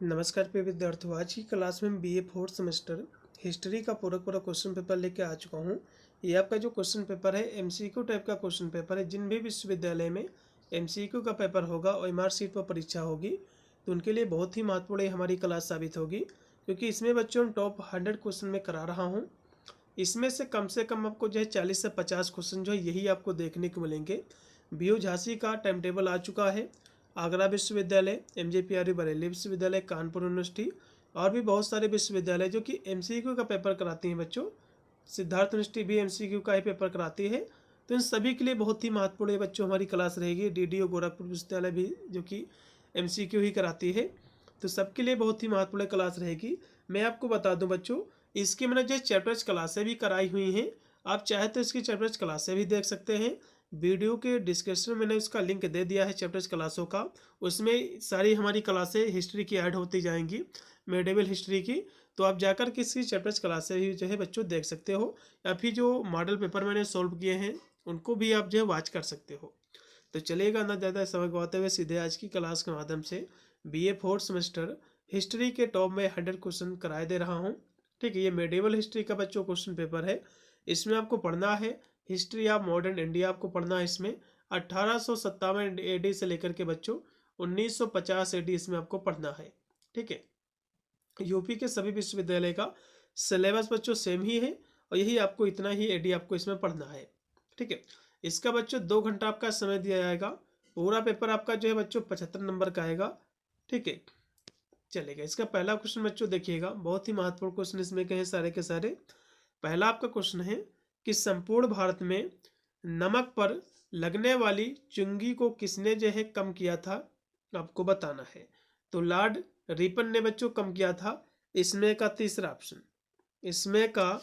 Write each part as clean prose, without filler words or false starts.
नमस्कार प्रिय विद्यार्थियों। आज की क्लास में बीए फोर्थ सेमेस्टर हिस्ट्री का पूरा क्वेश्चन पेपर लेके आ चुका हूँ। ये आपका जो क्वेश्चन पेपर है एमसीक्यू टाइप का क्वेश्चन पेपर है। जिन भी विश्वविद्यालय में एमसीक्यू का पेपर होगा और एमआर सीट पर परीक्षा होगी तो उनके लिए बहुत ही महत्वपूर्ण हमारी क्लास साबित होगी, क्योंकि इसमें बच्चों टॉप 100 क्वेश्चन में करा रहा हूँ। इसमें से कम आपको जो है 40 से 50 क्वेश्चन जो है यही आपको देखने को मिलेंगे। बीयू झांसी का टाइम टेबल आ चुका है। आगरा विश्वविद्यालय, एमजेपीआरयू बरेली विश्वविद्यालय, कानपुर यूनिवर्सिटी और भी बहुत सारे विश्वविद्यालय जो कि एमसीक्यू का पेपर कराती हैं बच्चों। सिद्धार्थ यूनिवर्सिटी भी एमसीक्यू का ही पेपर कराती है। तो इन सभी के लिए बहुत ही महत्वपूर्ण बच्चों हमारी क्लास रहेगी। डीडीयू गोरखपुर विश्वविद्यालय भी जो कि एमसीक्यू ही कराती है, तो सबके लिए बहुत ही महत्वपूर्ण क्लास रहेगी। मैं आपको बता दूं बच्चों, इसकी मैंने जो चैप्टर्स क्लासें भी कराई हुई हैं। आप चाहे तो इसकी चैप्टर्स क्लासें भी देख सकते हैं। वीडियो के डिस्क्रिप्शन में मैंने उसका लिंक दे दिया है चैप्टर्स क्लासों का। उसमें सारी हमारी क्लासें हिस्ट्री की ऐड होती जाएंगी, मेडिवल हिस्ट्री की। तो आप जाकर किसी चैप्टर्स क्लासें भी जो है बच्चों देख सकते हो, या फिर जो मॉडल पेपर मैंने सॉल्व किए हैं उनको भी आप जो है वॉच कर सकते हो। तो चलिएगा ना ज़्यादा समय गवाते हुए सीधे आज की क्लास के माध्यम से बीए फोर्थ सेमेस्टर हिस्ट्री के टॉप में 100 क्वेश्चन कराए दे रहा हूँ। ठीक है, ये मेडिवल हिस्ट्री का बच्चों क्वेश्चन पेपर है। इसमें आपको पढ़ना है हिस्ट्री ऑफ मॉडर्न इंडिया। आपको पढ़ना है इसमें 1857 एडी से लेकर के बच्चों 1950 एडी इसमें आपको पढ़ना है। ठीक है, यूपी के सभी विश्वविद्यालय का सिलेबस बच्चों सेम ही है और यही आपको इतना ही एडी आपको इसमें पढ़ना है। ठीक है, इसका बच्चों 2 घंटा आपका समय दिया जाएगा। पूरा पेपर आपका जो है बच्चों 75 नंबर का आएगा। ठीक है, चलेगा। इसका पहला क्वेश्चन बच्चों देखिएगा, बहुत ही महत्वपूर्ण क्वेश्चन इसमें के हैं सारे के सारे। पहला आपका क्वेश्चन है कि संपूर्ण भारत में नमक पर लगने वाली चुंगी को किसने जो है कम किया था, आपको बताना है। तो लॉर्ड रिपन ने बच्चों कम किया था। इसमें का तीसरा ऑप्शन, इसमें का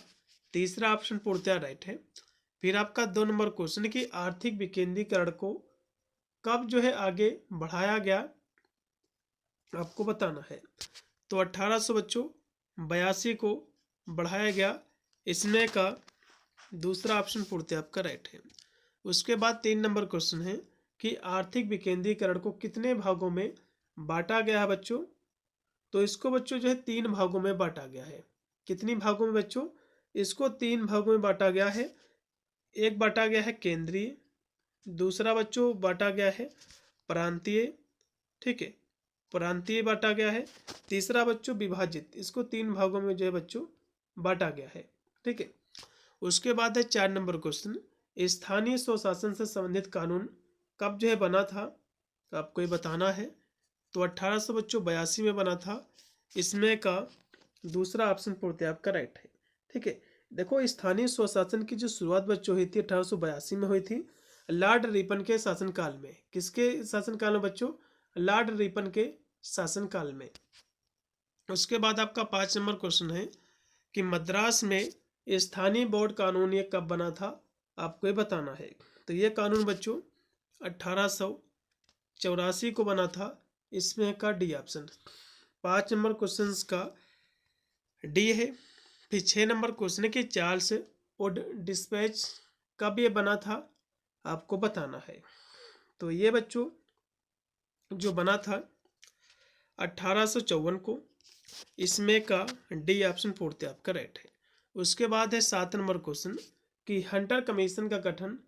तीसरा ऑप्शन पूर्णतः राइट है। फिर आपका 2 नंबर क्वेश्चन कि आर्थिक विकेंद्रीकरण को कब जो है आगे बढ़ाया गया, आपको बताना है। तो 1800 बच्चों 82 को बढ़ाया गया। इसमें का दूसरा ऑप्शन पूर्णतः आपका राइट है। उसके बाद 3 नंबर क्वेश्चन है कि आर्थिक विकेंद्रीकरण को कितने भागों में बांटा गया है बच्चों। तो इसको बच्चों जो है 3 भागों में बांटा गया है। कितनी भागों में बच्चों, इसको 3 भागों में बांटा गया है। एक बांटा गया है केंद्रीय, दूसरा बच्चों बांटा गया है प्रांतीय। ठीक है, प्रांतीय बांटा गया है। तीसरा बच्चों विभाजित। इसको 3 भागों में जो है बच्चों बांटा गया है। ठीक है, उसके बाद है 4 नंबर क्वेश्चन, स्थानीय स्वशासन से संबंधित कानून कब जो है बना था, तो आपको ये बताना है। तो 1800 बच्चों 82 में बना था। इसमें का दूसरा ऑप्शन पूर्णतः आपका राइट है। ठीक है, देखो स्थानीय स्वशासन की जो शुरुआत बच्चों हुई थी 1882 में हुई थी, लॉर्ड रिपन के शासनकाल में। किसके शासनकाल में बच्चों, लॉर्ड रिपन के शासनकाल में। उसके बाद आपका 5 नंबर क्वेश्चन है कि मद्रास में स्थानीय बोर्ड कानून ये कब बना था, आपको ये बताना है। तो ये कानून बच्चों 1884 को बना था। इसमें का डी ऑप्शन। 5 नंबर क्वेश्चन का डी है। फिर 6 नंबर क्वेश्चन है कि चार्ल्स वुड डिस्पैच कब ये बना था, आपको बताना है। तो ये बच्चों जो बना था 1854 को। इसमें का डी ऑप्शन पूर्णतः आपका राइट है। उसके बाद है 7 नंबर क्वेश्चन कि हंटर कमीशन का गठन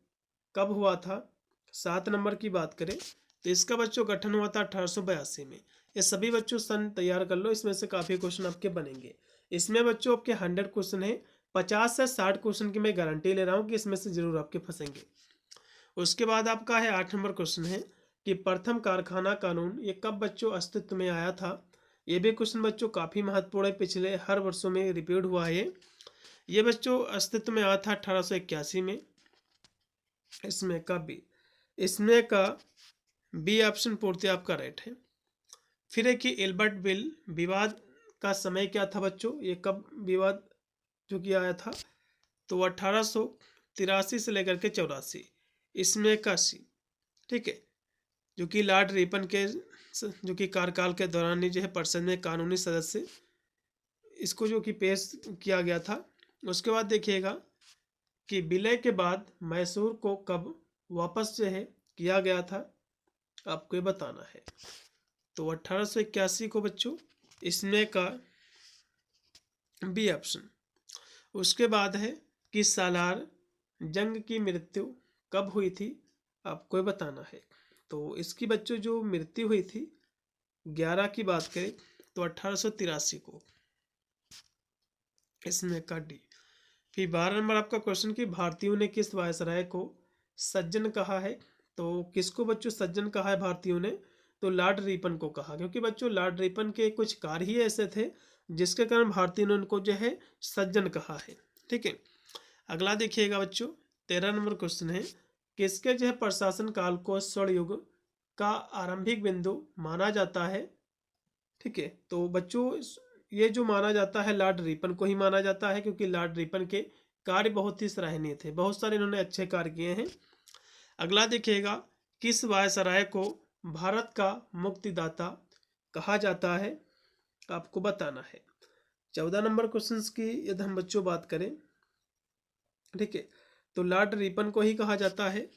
कब हुआ था। 7 नंबर की बात करें तो इसका बच्चों गठन हुआ था 1882 में। ये सभी बच्चों सन तैयार कर लो, इसमें से काफ़ी क्वेश्चन आपके बनेंगे। इसमें बच्चों आपके 100 क्वेश्चन है। 50 से 60 क्वेश्चन की मैं गारंटी ले रहा हूँ कि इसमें से जरूर आपके फंसेंगे। उसके बाद आपका है 8 नंबर क्वेश्चन है कि प्रथम कारखाना कानून ये कब बच्चों अस्तित्व में आया था। ये भी क्वेश्चन बच्चों काफ़ी महत्वपूर्ण है, पिछले हर वर्षों में रिपीट हुआ है। ये बच्चों अस्तित्व में आया था 1881 में। इसमें का बी, इसमें का बी ऑप्शन पूर्णतः आपका राइट है। फिर है कि एल्बर्ट बिल विवाद का समय क्या था बच्चों, ये कब विवाद जो किया आया था। तो 1883 से लेकर के 84। इसमें का सी। ठीक है, जो कि लॉर्ड रिपन के जो कि कार्यकाल के दौरान ही जो है परिषद में कानूनी सदस्य इसको जो कि पेश किया गया था। उसके बाद देखिएगा कि विलय के बाद मैसूर को कब वापस जो है किया गया था, आपको ये बताना है। तो 1881 को बच्चों इसमें का बी ऑप्शन। उसके बाद है कि सालार जंग की मृत्यु कब हुई थी, आपको ये बताना है। तो इसकी बच्चों जो मृत्यु हुई थी 11 की बात करें तो 1883 को, इसमें का डी। फिर 12 नंबर आपका क्वेश्चन कि भारतीयों ने किस वायसराय को सज्जन कहा है। तो किसको बच्चों सज्जन कहा है भारतीयों ने, तो लॉर्ड रिपन को कहा, क्योंकि बच्चों लॉर्ड रिपन के कुछ कार्य ही ऐसे थे जिसके कारण भारतीयों ने उनको जो है सज्जन कहा है। ठीक है, अगला देखिएगा बच्चों 13 नंबर क्वेश्चन है, किसके जो है प्रशासन काल को स्वर्ण युग का आरंभिक बिंदु माना जाता है। ठीक है, तो बच्चों ये जो माना जाता है लॉर्ड रिपन को ही माना जाता है, क्योंकि लॉर्ड रिपन के कार्य बहुत ही सराहनीय थे, बहुत सारे इन्होंने अच्छे कार्य किए हैं। अगला देखिएगा, किस वायसराय को भारत का मुक्तिदाता कहा जाता है, आपको बताना है। 14 नंबर क्वेश्चन की यदि हम बच्चों बात करें, ठीक है, तो लॉर्ड रिपन को ही कहा जाता है,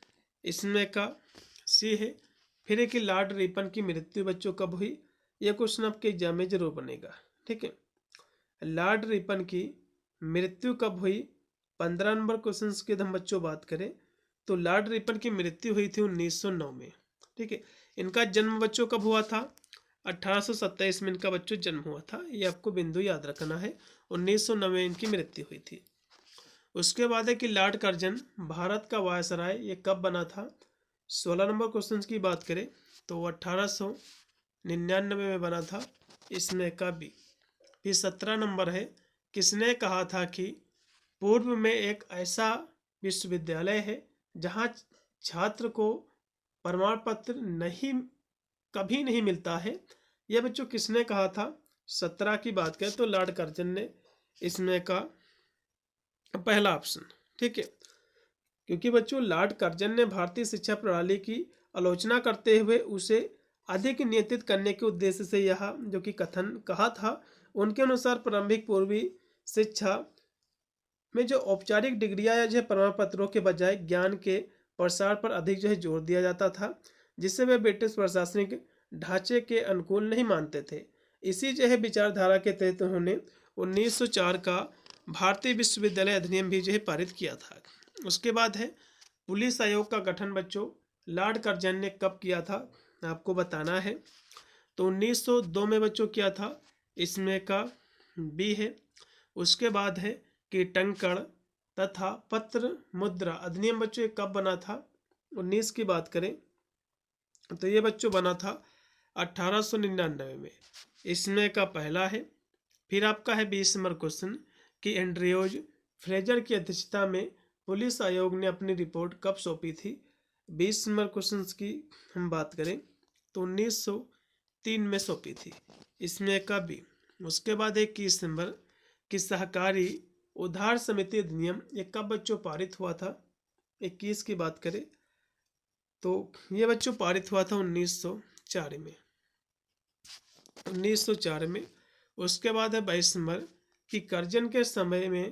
इसमें का सी है। फिर है कि लॉर्ड रिपन की मृत्यु बच्चों कब हुई, यह क्वेश्चन आपके एग्जाम में जरूर बनेगा। ठीक है, लॉर्ड रिपन की मृत्यु कब हुई, 15 नंबर क्वेश्चन की हम बच्चों बात करें तो लॉर्ड रिपन की मृत्यु हुई थी 1909 में। ठीक है, इनका जन्म बच्चों कब हुआ था, 1827 में इनका बच्चों जन्म हुआ था, ये आपको बिंदु याद रखना है। 1909 में इनकी मृत्यु हुई थी। उसके बाद है कि लॉर्ड कर्जन भारत का वायसराय ये कब बना था। 16 नंबर क्वेश्चन की बात करें तो 1899 में बना था, इसमें का बी। फिर 17 नंबर है, किसने कहा था कि पूर्व में एक ऐसा विश्वविद्यालय है जहां छात्र को प्रमाण पत्र कभी नहीं मिलता है, यह बच्चों किसने कहा था। 17 की बात करें तो लॉर्ड कर्जन ने, इसमें का पहला ऑप्शन। ठीक है, क्योंकि बच्चों लॉर्ड कर्जन ने भारतीय शिक्षा प्रणाली की आलोचना करते हुए उसे अधिक नियंत्रित करने के उद्देश्य से यह जो कि कथन कहा था। उनके अनुसार प्रारंभिक पूर्वी शिक्षा में जो औपचारिक डिग्रियां या जो प्रमाण पत्रों के बजाय ज्ञान के प्रसार पर अधिक जो है जोर दिया जाता था, जिससे वे ब्रिटिश प्रशासनिक ढांचे के अनुकूल नहीं मानते थे। इसी जो है विचारधारा के तहत उन्होंने 1904 का भारतीय विश्वविद्यालय अधिनियम भी जो है पारित किया था। उसके बाद है पुलिस आयोग का गठन बच्चों लॉर्ड कर्जन ने कब किया था, आपको बताना है। तो 1902 में बच्चों किया था, इसमें का बी है। उसके बाद है कि टंकण तथा पत्र मुद्रा अधिनियम बच्चों कब बना था, 19 की बात करें तो ये बच्चों बना था 1899 में, इसमें का पहला है। फिर आपका है 20 नंबर क्वेश्चन कि एंड्रयूज फ्रेजर की अध्यक्षता में पुलिस आयोग ने अपनी रिपोर्ट कब सौंपी थी। 20 नंबर क्वेश्चन की हम बात करें तो 1903 में सौंपी थी, इसमें का बी। उसके बाद 21 नंबर कि सहकारी उधार समिति अधिनियम ये कब बच्चों पारित हुआ था। 21 की बात करें तो ये बच्चों पारित हुआ था 1904 में, 1904 में। उसके बाद है 22 नंबर कि कर्जन के समय में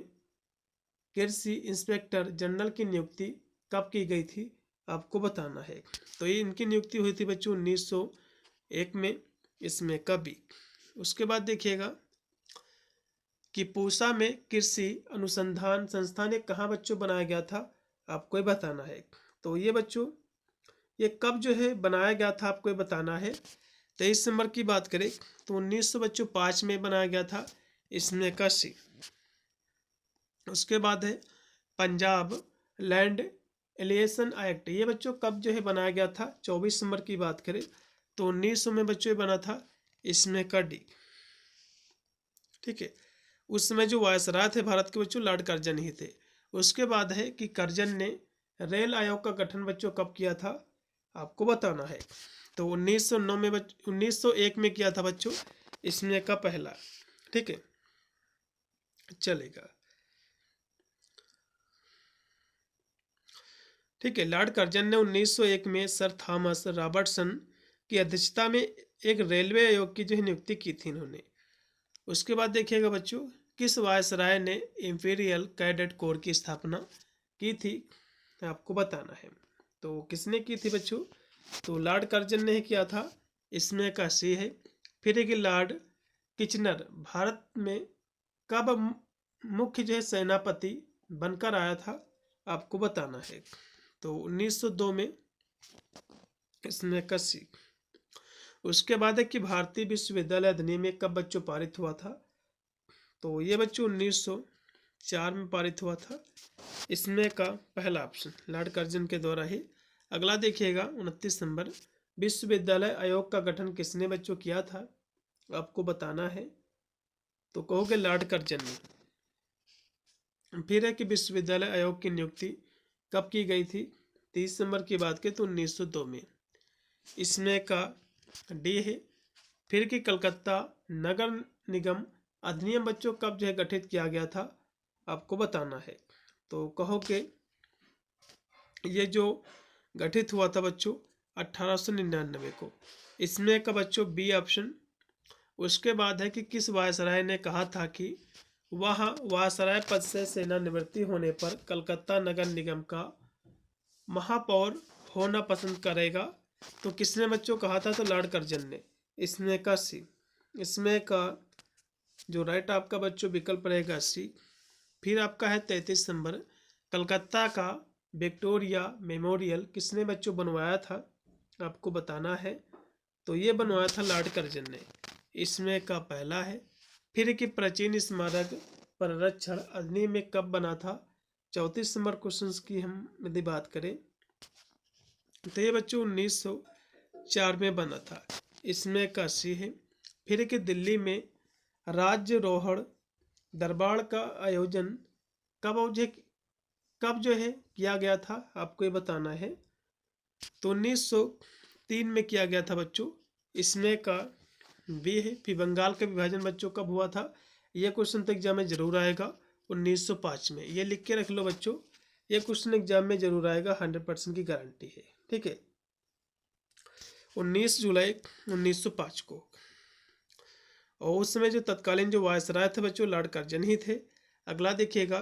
कृषि इंस्पेक्टर जनरल की नियुक्ति कब की गई थी, आपको बताना है। तो ये इनकी नियुक्ति हुई थी बच्चों 1901 में, इसमें कभी। उसके बाद देखिएगा कि पूसा में कृषि अनुसंधान संस्थान एक कहाँ बच्चों बनाया गया था, आपको ये बताना है। तो ये बच्चों ये कब जो है बनाया गया था, आपको ये बताना है। 23 नंबर की बात करें तो 1905 में बनाया गया था, इसमें का सी। उसके बाद है पंजाब लैंड एलिएशन एक्ट, ये बच्चों कब जो है बनाया गया था। 24 नंबर की बात करें तो 1900 में बच्चों बना था, इसमें का डी। ठीक है, उस समय जो वायसराय थे भारत के बच्चों लॉर्ड कर्जन ही थे। उसके बाद है कि कर्जन ने रेल आयोग का गठन बच्चों कब किया था, आपको बताना है। तो 1909 में 1901 में किया था बच्चों, इसमें का पहला। ठीक है, चलेगा। ठीक है, लॉर्ड कर्जन ने 1901 में सर थॉमस रॉबर्टसन की अध्यक्षता में एक रेलवे आयोग की जो है नियुक्ति की थी इन्होंने। उसके बाद देखिएगा बच्चों किस वायसराय ने इंपीरियल कैडेट कोर की स्थापना की थी, आपको बताना है। तो किसने की थी बच्चों, तो लॉर्ड कर्जन ने किया था, इसमें का सी है। फिर है कि लॉर्ड किचनर भारत में कब मुख्य जो है सेनापति बनकर आया था, आपको बताना है। तो 1902 में इसमें कसी। उसके बाद है कि भारतीय विश्वविद्यालय अधिनियम कब बच्चों पारित हुआ था, तो ये बच्चों 1904 में पारित हुआ था। इसमें का पहला ऑप्शन लॉर्ड कर्जन के द्वारा ही। अगला देखिएगा 29 नंबर, विश्वविद्यालय आयोग का गठन किसने बच्चों किया था, आपको बताना है। तो कहोगे लॉर्ड कर्जन ने। फिर है कि विश्वविद्यालय आयोग की नियुक्ति कब की गई थी, 30 नंबर की बात करें तो 1902 में। इसमें का डी है। फिर कि कलकत्ता नगर निगम अधिनियम बच्चों कब जो है गठित किया गया था, आपको बताना है। तो कहो कि ये जो गठित हुआ था बच्चों 1899 को। इसमें का बच्चों बी ऑप्शन। उसके बाद है कि किस वायसराय ने कहा था कि वह वायसराय पद से सेवानिवृत्ति होने पर कलकत्ता नगर निगम का महापौर होना पसंद करेगा, तो किसने बच्चों कहा था, तो लॉर्ड कर्जन ने। इसमें का सी। इसमें का जो राइट आपका बच्चों विकल्प रहेगा सी। फिर आपका है 33 नंबर, कलकत्ता का विक्टोरिया मेमोरियल किसने बच्चों बनवाया था, आपको बताना है। तो ये बनवाया था लॉर्ड कर्जन ने। इसमें का पहला है। फिर कि प्राचीन स्मारक परिरक्षण अधिनियम कब बना था, 34 नंबर क्वेश्चन की हम यदि बात करें तो ये बच्चों 1904 में बना था। इसमें का सी है। फिर कि दिल्ली में राज्यरोहण दरबार का आयोजन कब जो है किया गया था, आपको ये बताना है। तो 1903 में किया गया था बच्चों। इसमें का बी है। फिर बंगाल का विभाजन बच्चों कब हुआ था, ये क्वेश्चन तो एग्जाम में जरूर आएगा 1905 में। ये लिख के रख लो बच्चों, ये क्वेश्चन एग्जाम में जरूर आएगा, 100% की गारंटी है। ठीक है, 19 जुलाई 1905 को। और उस समय जो तत्कालीन जो वायसराय थे बच्चों लॉर्ड कर्जन ही थे। अगला देखिएगा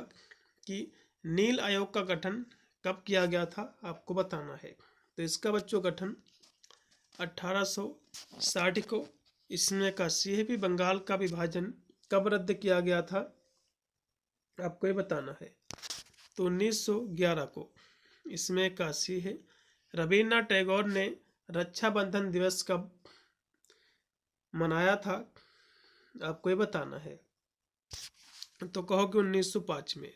कि नील आयोग का गठन कब किया गया था, आपको बताना है। तो इसका बच्चों गठन 1860 को। इसमें का सी है। भी बंगाल का विभाजन कब रद्द किया गया था, आपको ये बताना है। तो 1911 को। इसमें का सी है। रविन्द्रनाथ टैगोर ने रक्षाबंधन दिवस कब मनाया था, आपको ये बताना है। तो कहो कि 1905 में।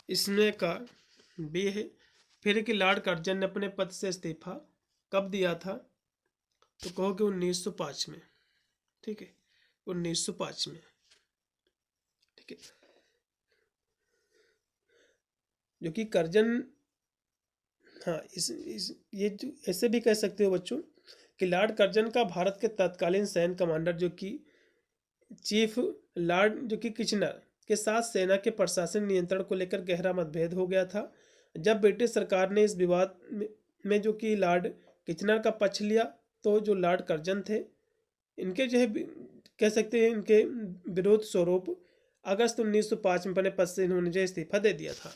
इसमें का बी है। फिर कि लॉर्ड कर्जन ने अपने पद से इस्तीफा कब दिया था, तो कहो कि 1905 में। ठीक है, 1905 में। ठीक है, जो कि कर्जन, हाँ ये जो ऐसे भी कह सकते हो बच्चों कि लॉर्ड कर्जन का भारत के तत्कालीन सैन्य कमांडर जो कि चीफ लॉर्ड जो कि किचनर के साथ सेना के प्रशासन नियंत्रण को लेकर गहरा मतभेद हो गया था। जब ब्रिटिश सरकार ने इस विवाद में जो कि लॉर्ड किचनर का पक्ष लिया, तो जो लॉर्ड कर्जन थे इनके जो है कह सकते हैं इनके विरोध स्वरूप अगस्त 1905 में अपने पद से इन्होंने जो इस्तीफा दे दिया था।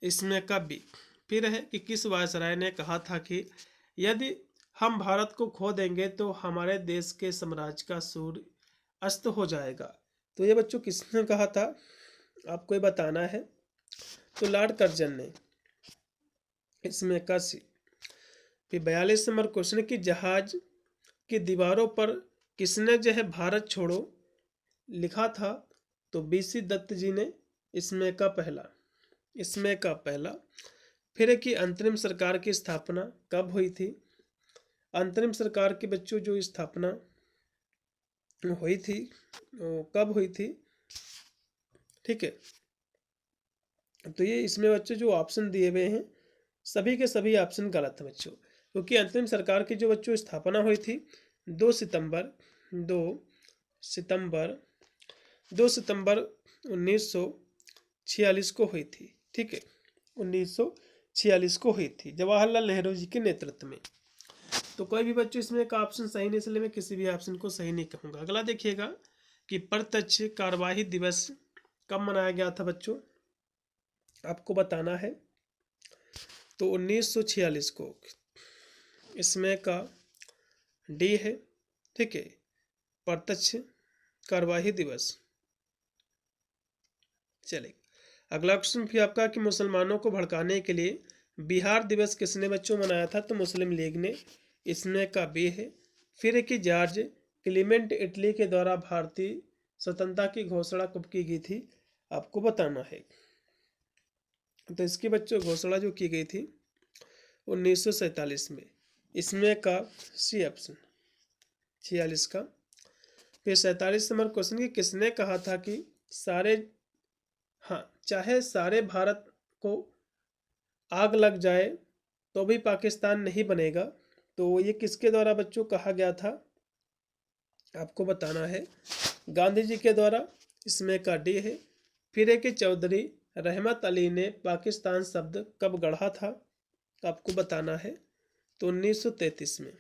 इसमें का बी। फिर है कि किस वायसराय ने कहा था कि यदि हम भारत को खो देंगे तो हमारे देश के साम्राज्य का सूर्य अस्त हो जाएगा। तो ये बच्चों किसने कहा था, आपको ये बताना है। तो लॉर्ड कर्जन ने। इसमें का सी। फिर 42 नंबर क्वेश्चन की जहाज की दीवारों पर किसने जो है भारत छोड़ो लिखा था, तो बीसी दत्त जी ने। इसमें का पहला। इसमें का पहला। फिर है कि अंतरिम सरकार की स्थापना कब हुई थी, अंतरिम सरकार के बच्चों जो स्थापना हुई थी कब हुई थी। ठीक है, तो ये इसमें बच्चों जो ऑप्शन दिए हुए हैं सभी के सभी ऑप्शन गलत हैं बच्चों, क्योंकि अंतरिम सरकार की जो बच्चों स्थापना हुई थी 2 सितंबर 1946 को हुई थी। ठीक है, 1946 को हुई थी जवाहरलाल नेहरू जी के नेतृत्व में। तो कोई भी बच्चों इसमें एक ऑप्शन सही नहीं, इसलिए मैं किसी भी ऑप्शन को सही नहीं कहूँगा। अगला देखिएगा कि प्रत्यक्ष कार्यवाही दिवस कब मनाया गया था बच्चों, आपको बताना है। तो 1946 को। इसमें का डी है। ठीक है, प्रत्यक्ष कार्यवाही दिवस। चलिए अगला क्वेश्चन फिर आपका कि मुसलमानों को भड़काने के लिए बिहार दिवस किसने बच्चों मनाया था? तो मुस्लिम लीग ने। इसमें का बी है। फिर है कि जॉर्ज क्लीमेंट इटली के द्वारा भारतीय स्वतंत्रता की घोषणा कब की गई थी? आपको बताना है। तो इसकी बच्चों घोषणा जो की गई थी 1947 में। इसमें का सी ऑप्शन 46 का। फिर 47 नंबर क्वेश्चन की किसने कहा था कि चाहे सारे भारत को आग लग जाए तो भी पाकिस्तान नहीं बनेगा? तो ये किसके द्वारा बच्चों कहा गया था? आपको बताना है। गांधी जी के द्वारा। इसमें का डी है। फिर है कि चौधरी रहमत अली ने पाकिस्तान शब्द कब गढ़ा था? आपको बताना है। तो 1933 में।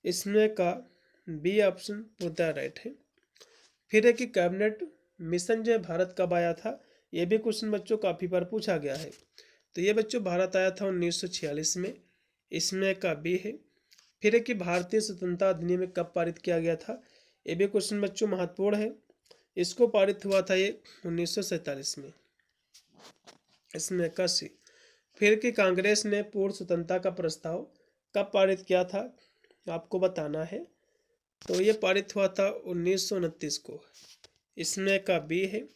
इसमें का बी ऑप्शन पूरा राइट है। फिर है कि कैबिनेट मिशन जो भारत कब आया था? ये भी क्वेश्चन बच्चों काफी बार पूछा गया है। तो ये बच्चों भारत आया था 1946 में। इसमें का बी है। फिर है कि भारतीय स्वतंत्रता अधिनियम कब पारित किया गया था? ये भी क्वेश्चन बच्चों महत्वपूर्ण है। इसको पारित हुआ था ये 1947 में। इसमें का सी। फिर कि कांग्रेस ने पूर्ण स्वतंत्रता का प्रस्ताव कब पारित किया था? आपको बताना है। तो ये पारित हुआ था 1929 को। इसमें का बी है।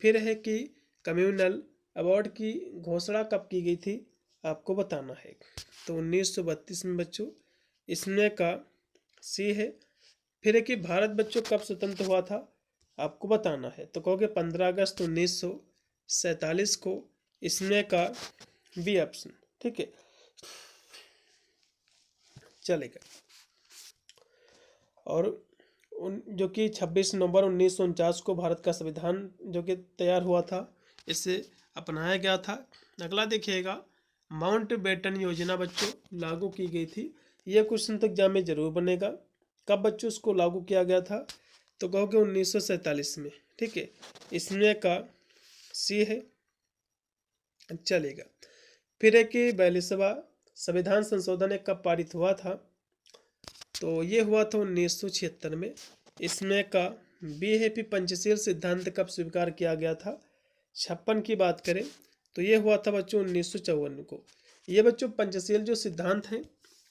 फिर है कि कम्युनल अवार्ड की घोषणा कब की गई थी? आपको बताना है। तो 1932 में बच्चों। इसमें का सी है। फिर है कि भारत बच्चों कब स्वतंत्र हुआ था? आपको बताना है। तो कहोगे 15 अगस्त 1947 को। इसमें का बी ऑप्शन। ठीक है, चलेगा। और जो कि 26 नवंबर 1949 को भारत का संविधान जो कि तैयार हुआ था, इसे अपनाया गया था। अगला देखिएगा, माउंट बेटन योजना बच्चों लागू की गई थी। यह क्वेश्चन तो एग्जाम में जरूर बनेगा। कब बच्चों इसको लागू किया गया था? तो कहोगे 1947 में। ठीक है, इसमें का सी है, चलेगा। फिर है कि 42वां संविधान संशोधन कब पारित हुआ था? तो ये हुआ था 1976 में। इसमें का बी है। पंचशील सिद्धांत कब स्वीकार किया गया था? 56 की बात करें तो ये हुआ था बच्चों 1954 को। ये बच्चों पंचशील जो सिद्धांत हैं,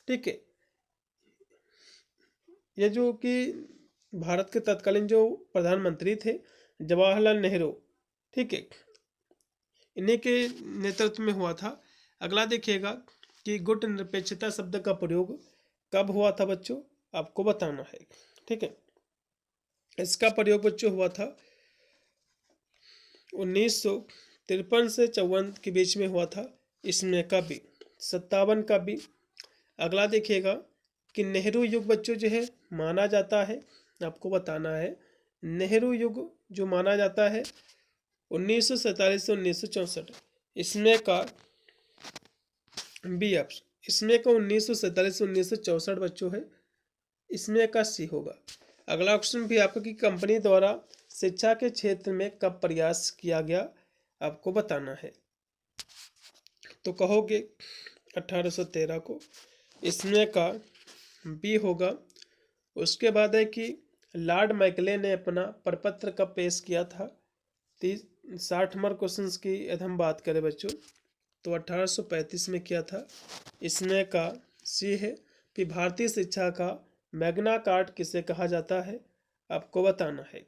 ठीक है, ये जो कि भारत के तत्कालीन जो प्रधानमंत्री थे जवाहरलाल नेहरू, ठीक है, इन्हीं के नेतृत्व में हुआ था। अगला देखिएगा कि गुट निरपेक्षता शब्द का प्रयोग कब हुआ था बच्चों? आपको बताना है। ठीक है, इसका प्रयोग बच्चों हुआ था 1953 से 54 के बीच में हुआ था। इसमें का भी 57 का भी। अगला देखिएगा कि नेहरू युग बच्चों जो है माना जाता है, आपको बताना है। नेहरू युग जो माना जाता है 1947 से 1964। इसमें का बी ऑप्शन। इसमें का 1947 से 1964 बच्चों है। इसमें का सी होगा। अगला क्वेश्चन भी आपका कि कंपनी द्वारा शिक्षा के क्षेत्र में कब प्रयास किया गया? आपको बताना है। तो कहोगे 1813 को। इसमें का बी होगा। उसके बाद है कि लॉर्ड मैकले ने अपना प्रपत्र कब पेश किया था? 60 नंबर क्वेश्चन की यदि हम बात करें बच्चों तो 1835 में किया था। इसमें का सी है कि भारतीय शिक्षा का मैग्ना कार्टा किसे कहा जाता है? आपको बताना है।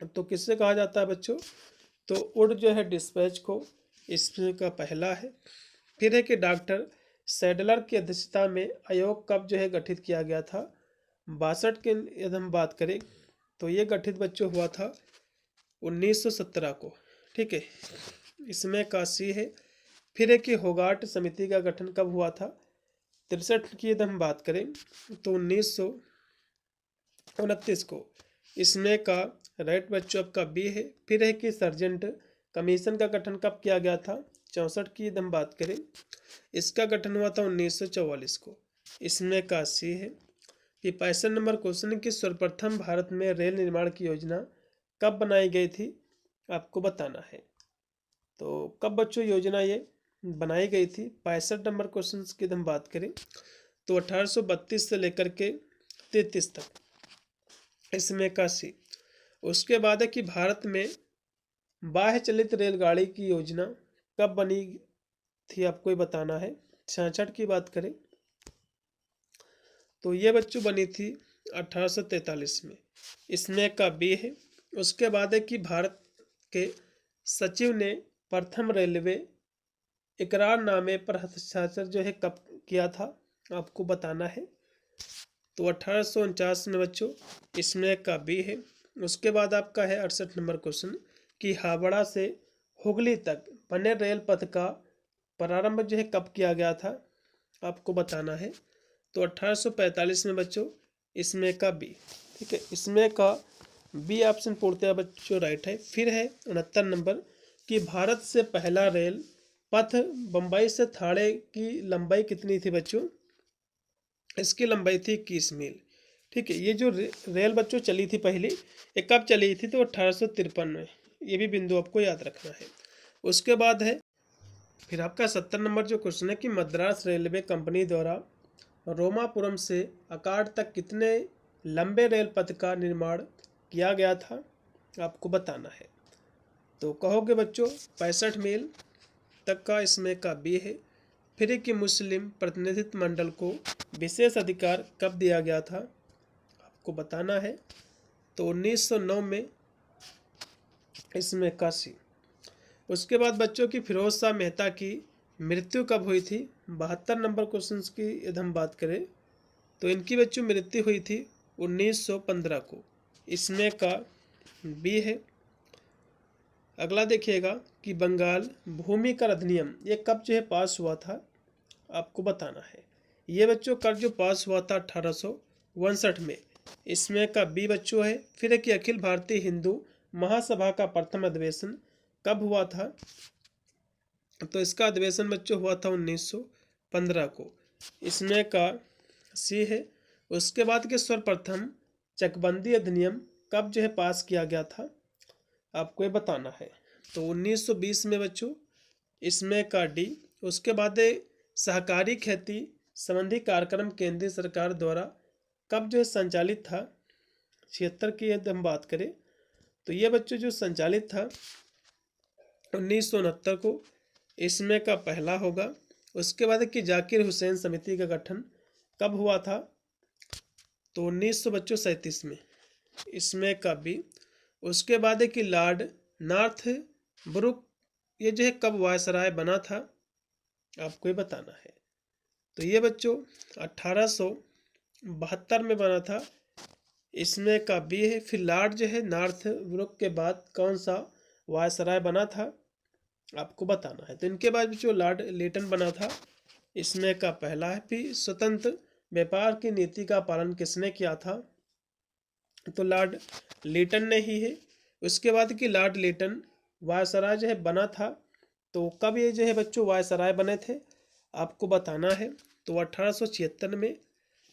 तो किससे कहा जाता है बच्चों? तो उड जो है डिस्पैच को इसमें का पहला है। फिर है कि डॉक्टर सैडलर की अध्यक्षता में आयोग कब जो है गठित किया गया था? 62 के यदि हम बात करें तो ये गठित बच्चों हुआ था 1917 को। ठीक है, इसमें का सी है। फिर है कि होगार्ट समिति का गठन कब हुआ था? 63 की यदि हम बात करें तो 1929 को। इसमें का राइट बच्चों आपका बी है। फिर है कि सर्जेंट कमीशन का गठन कब किया गया था? 64 की यदि हम बात करें, इसका गठन हुआ था 1944 को। इसमें का सी है कि 65 नंबर क्वेश्चन की सर्वप्रथम भारत में रेल निर्माण की योजना कब बनाई गई थी? आपको बताना है। तो कब बच्चों योजना ये बनाई गई थी? 65 नंबर क्वेश्चन की हम बात करें तो 1832 से लेकर के 33 तक। इसमें का सी। उसके बाद है कि भारत में बाह्य चलित रेलगाड़ी की योजना कब बनी थी, आपको ये बताना है। 66 की बात करें तो ये बच्चों बनी थी 1843 में। इसमें का बी है। उसके बाद है कि भारत के सचिव ने प्रथम रेलवे इकरारनामे पर हस्ताक्षर जो है कब किया था, आपको बताना है। तो 1849 में बच्चों, इसमें का बी है। उसके बाद आपका है 68 नंबर क्वेश्चन कि हावड़ा से हुगली तक बने रेल पथ का प्रारंभ जो है कब किया गया था, आपको बताना है। तो 1845 में बच्चों, इसमें का बी। ठीक है, इसमें का बी ऑप्शन पूर्णतः बच्चों राइट है। फिर है 69 नंबर कि भारत से पहला रेल पथ बम्बई से थाने की लंबाई कितनी थी बच्चों, इसकी लंबाई थी 21 मील। ठीक है, ये जो रेल बच्चों चली थी पहली, ये कब चली थी, तो 1853 में। ये भी बिंदु आपको याद रखना है। उसके बाद है फिर आपका 70 नंबर जो क्वेश्चन है कि मद्रास रेलवे कंपनी द्वारा रोमापुरम से अकार्ड तक कितने लंबे रेल पथ का निर्माण किया गया था, आपको बताना है। तो कहोगे बच्चों 65 मील तक का, इसमें का बी है। फिर कि मुस्लिम प्रतिनिधित्व मंडल को विशेष अधिकार कब दिया गया था, आपको बताना है। तो 1909 में, इसमें का सी। उसके बाद बच्चों की फिरोज शाह मेहता की मृत्यु कब हुई थी, 72 नंबर क्वेश्चन की यदि हम बात करें तो इनकी बच्चों मृत्यु हुई थी 1915 को। इसमें का बी है। अगला देखिएगा कि बंगाल भूमि कर अधिनियम ये कब जो है पास हुआ था, आपको बताना है। ये बच्चों कर जो पास हुआ था 1862 में। इसमें का बी बच्चों है। फिर है कि अखिल भारतीय हिंदू महासभा का प्रथम अधिवेशन कब हुआ था, तो इसका अधिवेशन बच्चों हुआ था 1915 को। इसमें का सी है। उसके बाद के सर्वप्रथम चकबंदी अधिनियम कब जो है पास किया गया था, आपको ये बताना है। तो 1920 में बच्चों, इसमें का डी। उसके बाद सहकारी खेती संबंधी कार्यक्रम केंद्रीय सरकार द्वारा कब जो है संचालित था, 76 की यदि हम बात करें तो ये बच्चों जो संचालित था 1969 को। इसमें का पहला होगा। उसके बाद कि जाकिर हुसैन समिति का गठन कब हुआ था, तो 1937 में। इसमें का भी। उसके बाद कि लॉर्ड नॉर्थ ब्रुक ये जो है कब वायसराय बना था, आपको ये बताना है। तो ये बच्चों 1872 में बना था। इसमें का बी है। फिर लॉर्ड जो है नॉर्थ ब्रुक के बाद कौन सा वायसराय बना था, आपको बताना है। तो इनके बाद जो लॉर्ड लिटन बना था, इसमें का पहला है। फिर स्वतंत्र व्यापार की नीति का पालन किसने किया था, तो लॉर्ड लिटन ने ही है। उसके बाद कि लॉर्ड लिटन वायसराय जो है बना था, तो कब ये जो है बच्चों वायसराय बने थे, आपको बताना है। तो 1876 में।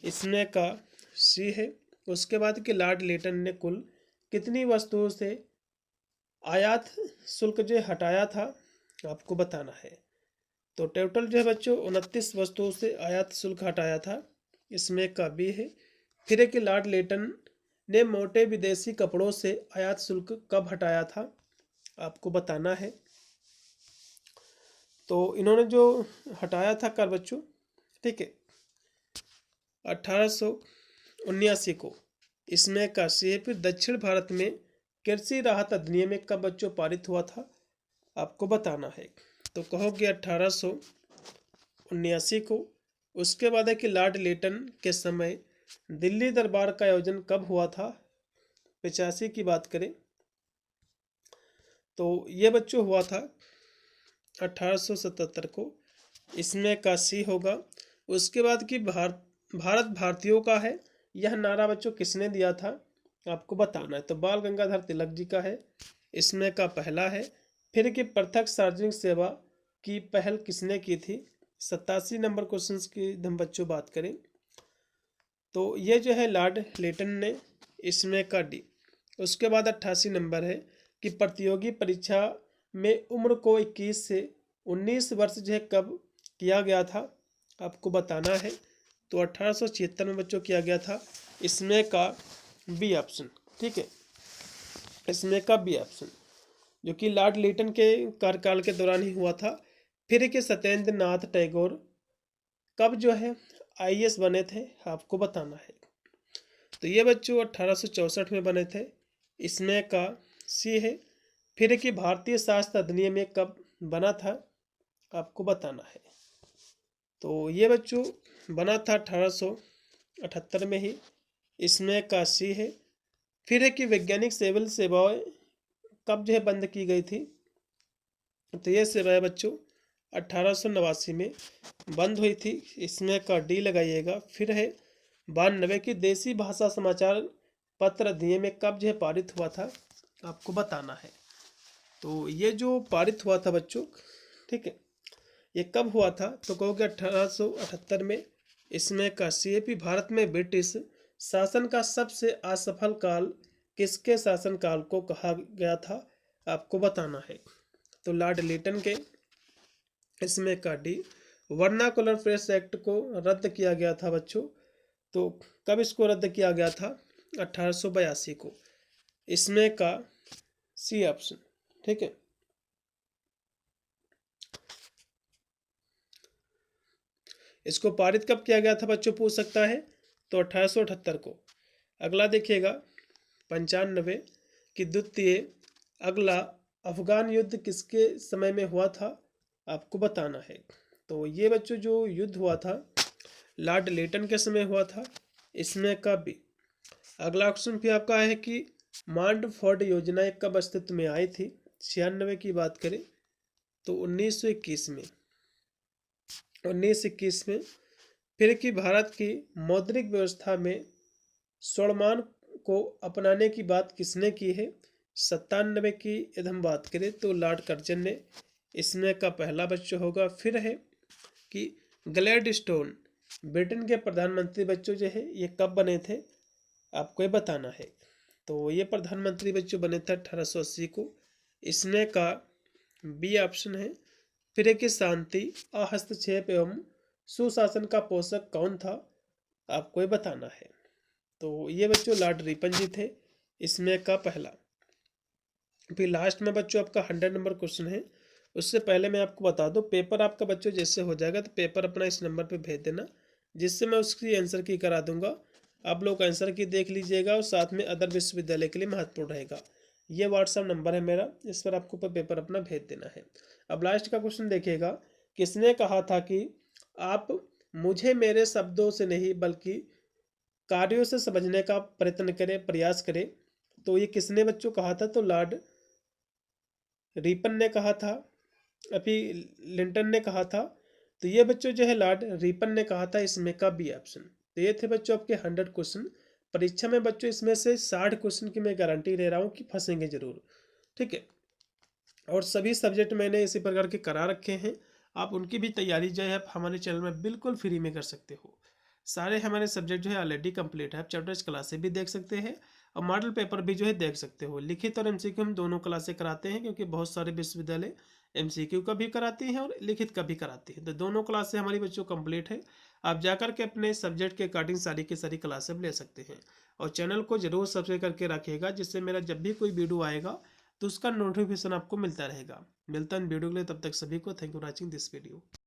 इसमें का सी है। उसके बाद कि लॉर्ड लिटन ने कुल कितनी वस्तुओं से आयात शुल्क जो हटाया था, आपको बताना है। तो टोटल जो है बच्चों 29 वस्तुओं से आयात शुल्क हटाया था। इसमें का बी है। फिर है कि लॉर्ड लिटन ने मोटे विदेशी कपड़ों से आयात शुल्क कब हटाया था, आपको बताना है। तो इन्होंने जो हटाया था कर बच्चों, ठीक है, 1879 को। इसमें का सी है। फिर दक्षिण भारत में कृषि राहत अधिनियम कब बच्चों पारित हुआ था, आपको बताना है। तो कहोगे 1879 को। उसके बाद है कि लॉर्ड लिटन के समय दिल्ली दरबार का आयोजन कब हुआ था, 85 की बात करें तो ये बच्चों हुआ था 1877 को। इसमें का सी होगा। उसके बाद कि भारत भारतीयों का है, यह नारा बच्चों किसने दिया था, आपको बताना है। तो बाल गंगाधर तिलक जी का है। इसमें का पहला है। फिर कि पृथक सार्वजनिक सेवा की पहल किसने की थी, 87 नंबर क्वेश्चन की हम बच्चों बात करें तो ये जो है लॉर्ड लिटन ने। इसमें का डी। उसके बाद 88 नंबर है कि प्रतियोगी परीक्षा में उम्र को 21 से 19 वर्ष जो है कब किया गया था, आपको बताना है। तो 1876 में बच्चों किया गया था। इसमें का बी ऑप्शन। ठीक है, इसमें का बी ऑप्शन, जो कि लॉर्ड लिटन के कार्यकाल के दौरान ही हुआ था। फिर के सत्येंद्र नाथ टैगोर कब जो है आईएएस बने थे, आपको बताना है। तो ये बच्चों 1864 में बने थे, इसमें का सी है। फिर कि भारतीय शास्त्र अधिनियम में कब बना था, आपको बताना है। तो ये बच्चों बना था 1878 में ही, इसमें का सी है। फिर है कि वैज्ञानिक सिविल सेवाएं कब जो है बंद की गई थी, तो ये सेवाएं बच्चों 1889 में बंद हुई थी, इसमें का डी लगाइएगा। फिर है 92 की देसी भाषा समाचार पत्र अधिनियम में कब जो है पारित हुआ था, आपको बताना है। तो ये जो पारित हुआ था बच्चों, ठीक है, ये कब हुआ था, तो कहोगे 1878 में, इसमें का सीएपी। भारत में ब्रिटिश शासन का सबसे असफल काल किसके शासनकाल को कहा गया था, आपको बताना है। तो लॉर्ड लिटन के, इसमें का डी। वर्नाकुलर प्रेस एक्ट को रद्द किया गया था बच्चों, तो कब इसको रद्द किया गया था, 1882 को, इसमें का सी ऑप्शन। ठीक है, इसको पारित कब किया गया था बच्चों, पूछ सकता है, तो 1878 को। अगला देखिएगा 95 की द्वितीय। अगला अफगान युद्ध किसके समय में हुआ था, आपको बताना है। तो ये बच्चों जो युद्ध हुआ था लॉर्ड लिटन के समय हुआ था, इसमें का भी। अगला ऑप्शन भी आपका है कि मांडफोर्ड योजना कब अस्तित्व में आई थी, 96 की बात करें तो 1921 में, 1921 में। फिर कि भारत की मौद्रिक व्यवस्था में स्वर्णमान को अपनाने की बात किसने की है, 97 की यदि हम बात करें तो लॉर्ड कर्जन ने, इसमें का पहला बच्चों होगा। फिर है कि ग्लैडस्टोन ब्रिटेन के प्रधानमंत्री बच्चों जो है ये कब बने थे, आपको ये बताना है। तो ये प्रधानमंत्री बच्चों बने थे 1880 को, इसमें का बी ऑप्शन है। फिर है कि शांति, हस्तक्षेप एवं सुशासन का पोषक कौन था, आपको ये बताना है। तो ये बच्चों लॉर्ड रिपन जी थे, इसमें का पहला। फिर लास्ट में बच्चों आपका 100 नंबर क्वेश्चन है। उससे पहले मैं आपको बता दूं, पेपर आपका बच्चों जैसे हो जाएगा तो पेपर अपना इस नंबर पे भेज देना, जिससे मैं उसकी आंसर की करा दूंगा। आप लोग आंसर की देख लीजिएगा और साथ में अदर विश्वविद्यालय के लिए महत्वपूर्ण रहेगा। ये व्हाट्सअप नंबर है मेरा, इस पर आपको पेपर अपना भेज देना है। अब लास्ट का क्वेश्चन देखिएगा, किसने कहा था कि आप मुझे मेरे शब्दों से नहीं बल्कि कार्यों से समझने का प्रयत्न करें, प्रयास करें। तो ये किसने बच्चों कहा था, तो लॉर्ड रिपन ने कहा था, अभी लिंटन ने कहा था। तो ये बच्चों जो है लॉर्ड रिपन ने कहा था, इसमें का बी ऑप्शन। तो ये थे बच्चों आपके 100 क्वेश्चन। परीक्षा में बच्चों इसमें से 60 क्वेश्चन की मैं गारंटी ले रहा हूँ कि फंसेंगे जरूर। ठीक है, और सभी सब्जेक्ट मैंने इसी प्रकार के करा रखे हैं, आप उनकी भी तैयारी जो है आप हमारे चैनल में बिल्कुल फ्री में कर सकते हो। सारे हमारे सब्जेक्ट जो है ऑलरेडी कंप्लीट है, आप चैप्टर्स क्लासेस भी देख सकते हैं और मॉडल पेपर भी जो है देख सकते हो। लिखित और एमसीक्यू हम दोनों क्लासेस कराते हैं, क्योंकि बहुत सारे विश्वविद्यालय एमसीक्यू का भी कराती हैं और लिखित का भी कराती है। तो दोनों क्लासेस हमारी बच्चों कंप्लीट है, आप जाकर के अपने सब्जेक्ट के अकॉर्डिंग सारी की सारी क्लासेस ले सकते हैं। और चैनल को जरूर सब्सक्राइब करके रखिएगा, जिससे मेरा जब भी कोई वीडियो आएगा तो उसका नोटिफिकेशन आपको मिलता रहेगा। मिलता है वीडियो के लिए, तब तक सभी को thank you for watching this video.